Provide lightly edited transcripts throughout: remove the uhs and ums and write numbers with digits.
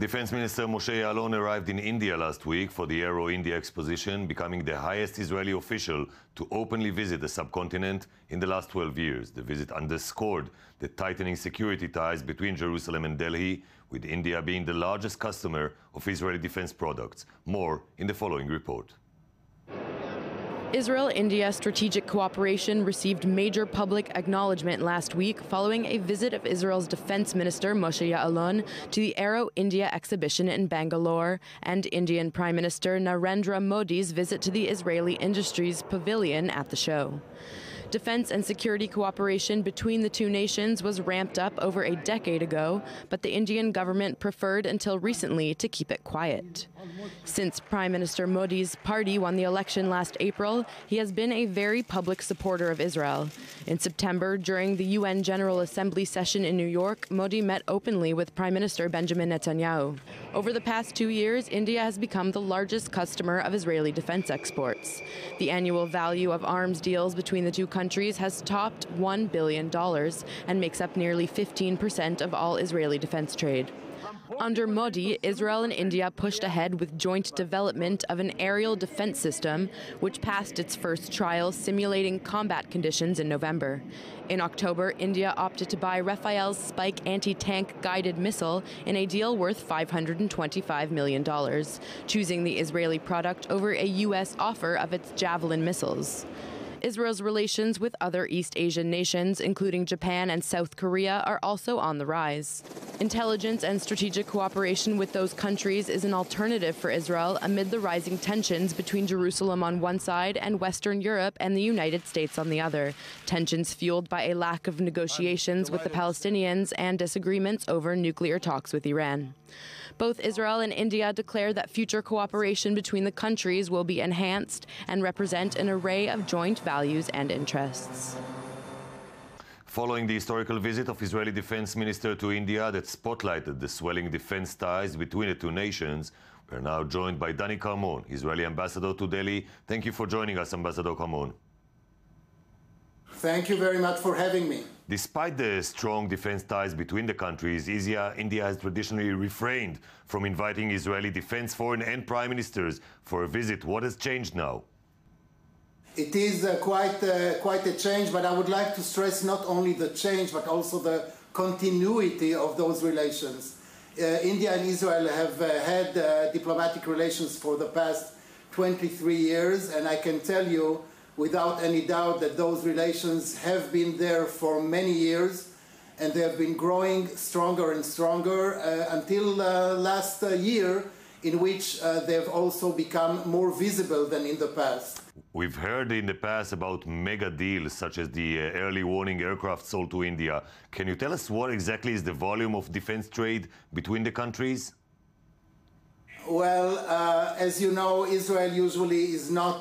Defense Minister Moshe Ya'alon arrived in India last week for the Aero India exposition, becoming the highest Israeli official to openly visit the subcontinent in the last 12 years. The visit underscored the tightening security ties between Jerusalem and Delhi, with India being the largest customer of Israeli defense products. More in the following report. Israel-India strategic cooperation received major public acknowledgement last week following a visit of Israel's Defense Minister Moshe Ya'alon to the Aero India exhibition in Bangalore and Indian Prime Minister Narendra Modi's visit to the Israeli Industries Pavilion at the show. Defense and security cooperation between the two nations was ramped up over a decade ago, but the Indian government preferred until recently to keep it quiet. Since Prime Minister Modi's party won the election last April, he has been a very public supporter of Israel. In September, during the UN General Assembly session in New York, Modi met openly with Prime Minister Benjamin Netanyahu. Over the past 2 years, India has become the largest customer of Israeli defense exports. The annual value of arms deals between the two countries has topped $1 billion and makes up nearly 15% of all Israeli defense trade. Under Modi, Israel and India pushed ahead with joint development of an aerial defense system, which passed its first trials simulating combat conditions in November. In October, India opted to buy Rafael's Spike anti-tank guided missile in a deal worth $525 million, choosing the Israeli product over a U.S. offer of its Javelin missiles. Israel's relations with other East Asian nations, including Japan and South Korea, are also on the rise. Intelligence and strategic cooperation with those countries is an alternative for Israel amid the rising tensions between Jerusalem on one side and Western Europe and the United States on the other. Tensions fueled by a lack of negotiations with the Palestinians and disagreements over nuclear talks with Iran. Both Israel and India declare that future cooperation between the countries will be enhanced and represent an array of joint values and interests. Following the historical visit of Israeli Defense Minister to India that spotlighted the swelling defense ties between the two nations, we are now joined by Carmon, Israeli ambassador to Delhi. Thank you for joining us, Ambassador Carmon. Thank you very much for having me. Despite the strong defense ties between the countries, India has traditionally refrained from inviting Israeli defense, foreign and prime ministers for a visit. What has changed now? It is quite a change, but I would like to stress not only the change, but also the continuity of those relations. India and Israel have had diplomatic relations for the past 23 years, and I can tell you without any doubt that those relations have been there for many years, and they have been growing stronger and stronger until last year, in which they have also become more visible than in the past. We've heard in the past about mega deals such as the early warning aircraft sold to India. Can you tell us what exactly is the volume of defense trade between the countries? Well, as you know, Israel usually is not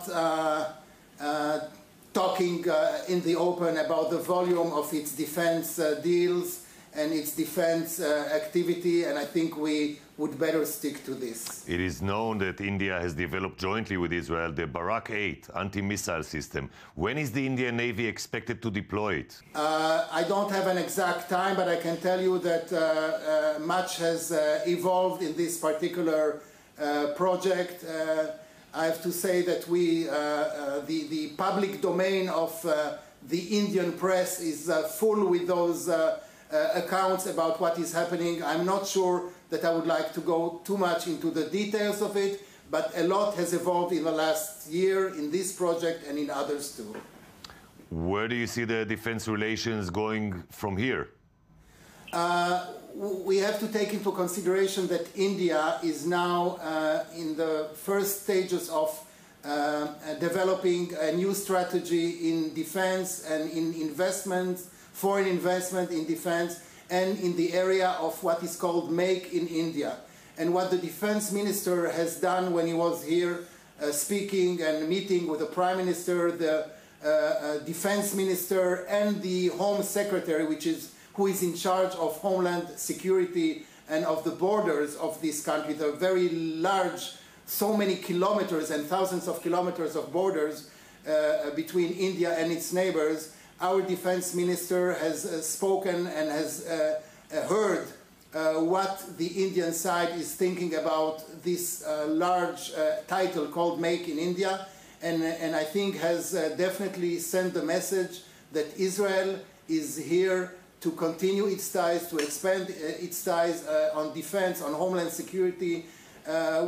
talking in the open about the volume of its defense deals and its defense activity, and I think we would better stick to this. It is known that India has developed jointly with Israel the Barak 8 anti-missile system. When is the Indian Navy expected to deploy it? I don't have an exact time, but I can tell you that much has evolved in this particular project. I have to say that the public domain of the Indian press is full with those accounts about what is happening. I'm not sure that I would like to go too much into the details of it, but a lot has evolved in the last year in this project and in others too. Where do you see the defense relations going from here? We have to take into consideration that India is now in the first stages of developing a new strategy in defense and in investments, foreign investment in defense, and in the area of what is called Make in India. And what the defense minister has done when he was here speaking and meeting with the prime minister, the defense minister, and the home secretary, who is in charge of homeland security and of the borders of this country, the very large, so many kilometers and thousands of kilometers of borders between India and its neighbors. Our defense minister has spoken and has heard what the Indian side is thinking about this large title called Make in India, and I think has definitely sent the message that Israel is here to continue its ties, to expand its ties on defense, on homeland security.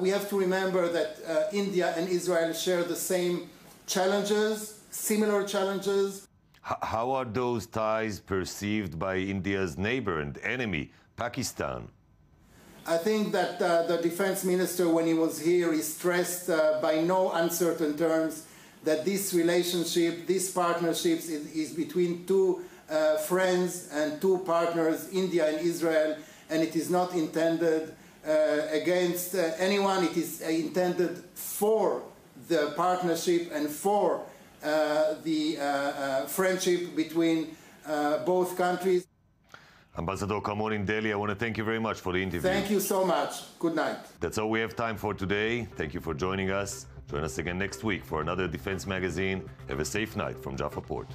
We have to remember that India and Israel share the same challenges, similar challenges. How are those ties perceived by India's neighbor and enemy, Pakistan? I think that the defense minister, when he was here, he stressed by no uncertain terms that this relationship, this partnership is between two friends and two partners, India and Israel, and it is not intended against anyone. It is intended for the partnership and for the friendship between both countries. Ambassador Carmon in Delhi, I want to thank you very much for the interview. Thank you so much. Good night. That's all we have time for today. Thank you for joining us. Join us again next week for another Defense Magazine. Have a safe night from Jaffa Port.